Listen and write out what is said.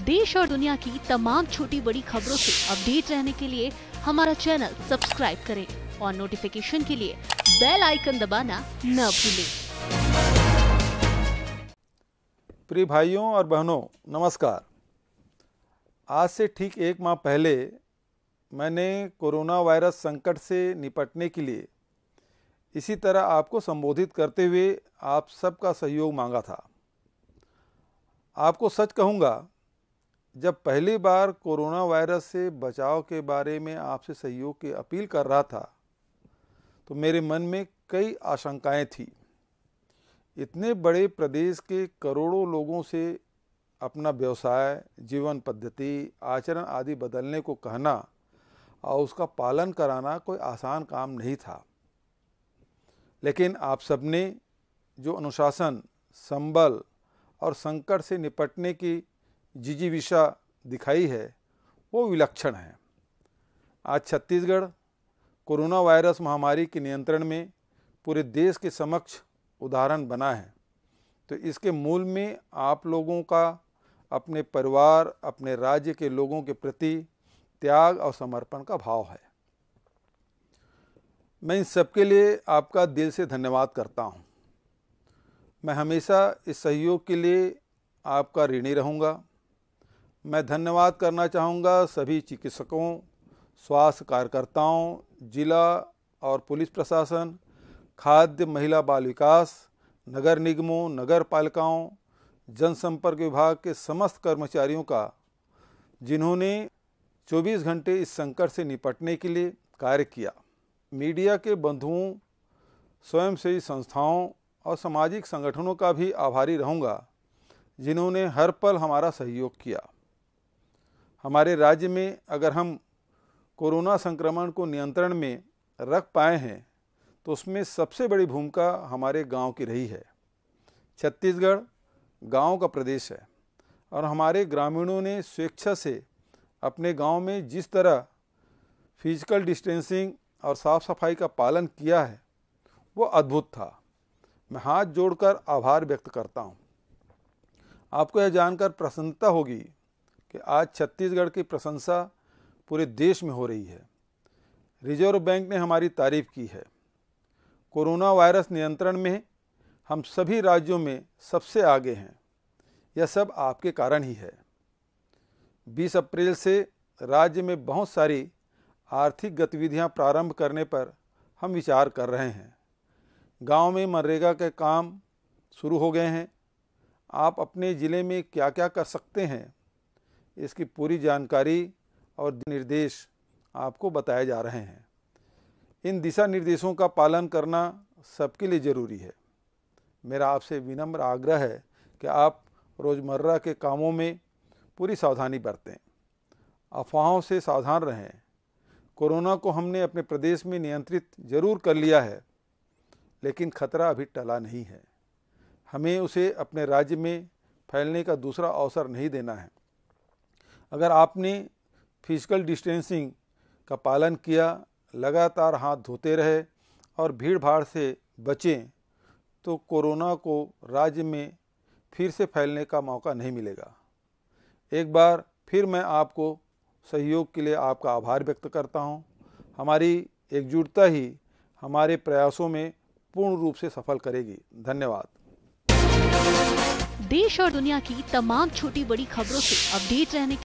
देश और दुनिया की तमाम छोटी बड़ी खबरों से अपडेट रहने के लिए हमारा चैनल सब्सक्राइब करें और नोटिफिकेशन के लिए बेल आइकन दबाना न भूलें। प्रिय भाइयों और बहनों, नमस्कार। आज से ठीक एक माह पहले मैंने कोरोना वायरस संकट से निपटने के लिए इसी तरह आपको संबोधित करते हुए आप सबका सहयोग मांगा था। आपको सच कहूँगा, जब पहली बार कोरोना वायरस से बचाव के बारे में आपसे सहयोग की अपील कर रहा था तो मेरे मन में कई आशंकाएं थी। इतने बड़े प्रदेश के करोड़ों लोगों से अपना व्यवसाय, जीवन पद्धति, आचरण आदि बदलने को कहना और उसका पालन कराना कोई आसान काम नहीं था। लेकिन आप सबने जो अनुशासन, संबल और संकट से निपटने की जिजीविषा दिखाई है वो विलक्षण है। आज छत्तीसगढ़ कोरोना वायरस महामारी के नियंत्रण में पूरे देश के समक्ष उदाहरण बना है। तो इसके मूल में आप लोगों का अपने परिवार, अपने राज्य के लोगों के प्रति त्याग और समर्पण का भाव है। मैं इन सबके लिए आपका दिल से धन्यवाद करता हूं। मैं हमेशा इस सहयोग के लिए आपका ऋणी रहूंगा। मैं धन्यवाद करना चाहूँगा सभी चिकित्सकों, स्वास्थ्य कार्यकर्ताओं, जिला और पुलिस प्रशासन, खाद्य, महिला बाल विकास, नगर निगमों, नगर पालिकाओं, जनसंपर्क विभाग के समस्त कर्मचारियों का, जिन्होंने 24 घंटे इस संकट से निपटने के लिए कार्य किया। मीडिया के बंधुओं, स्वयंसेवी संस्थाओं और सामाजिक संगठनों का भी आभारी रहूँगा, जिन्होंने हर पल हमारा सहयोग किया। हमारे राज्य में अगर हम कोरोना संक्रमण को नियंत्रण में रख पाए हैं तो उसमें सबसे बड़ी भूमिका हमारे गांव की रही है। छत्तीसगढ़ गांव का प्रदेश है और हमारे ग्रामीणों ने स्वेच्छा से अपने गांव में जिस तरह फिजिकल डिस्टेंसिंग और साफ सफाई का पालन किया है वो अद्भुत था। मैं हाथ जोड़कर आभार व्यक्त करता हूं। आपको यह जानकर प्रसन्नता होगी कि आज छत्तीसगढ़ की प्रशंसा पूरे देश में हो रही है। रिजर्व बैंक ने हमारी तारीफ की है। कोरोना वायरस नियंत्रण में हम सभी राज्यों में सबसे आगे हैं। यह सब आपके कारण ही है। 20 अप्रैल से राज्य में बहुत सारी आर्थिक गतिविधियां प्रारंभ करने पर हम विचार कर रहे हैं। गांव में मनरेगा के काम शुरू हो गए हैं। आप अपने ज़िले में क्या क्या कर सकते हैं, इसकी पूरी जानकारी और निर्देश आपको बताए जा रहे हैं। इन दिशा निर्देशों का पालन करना सबके लिए ज़रूरी है। मेरा आपसे विनम्र आग्रह है कि आप रोज़मर्रा के कामों में पूरी सावधानी बरतें, अफवाहों से सावधान रहें। कोरोना को हमने अपने प्रदेश में नियंत्रित जरूर कर लिया है, लेकिन खतरा अभी टला नहीं है। हमें उसे अपने राज्य में फैलने का दूसरा अवसर नहीं देना है। अगर आपने फिजिकल डिस्टेंसिंग का पालन किया, लगातार हाथ धोते रहे और भीड़ भाड़ से बचें तो कोरोना को राज्य में फिर से फैलने का मौका नहीं मिलेगा। एक बार फिर मैं आपको सहयोग के लिए आपका आभार व्यक्त करता हूं। हमारी एकजुटता ही हमारे प्रयासों में पूर्ण रूप से सफल करेगी। धन्यवाद। देश और दुनिया की तमाम छोटी बड़ी खबरों से अपडेट रहने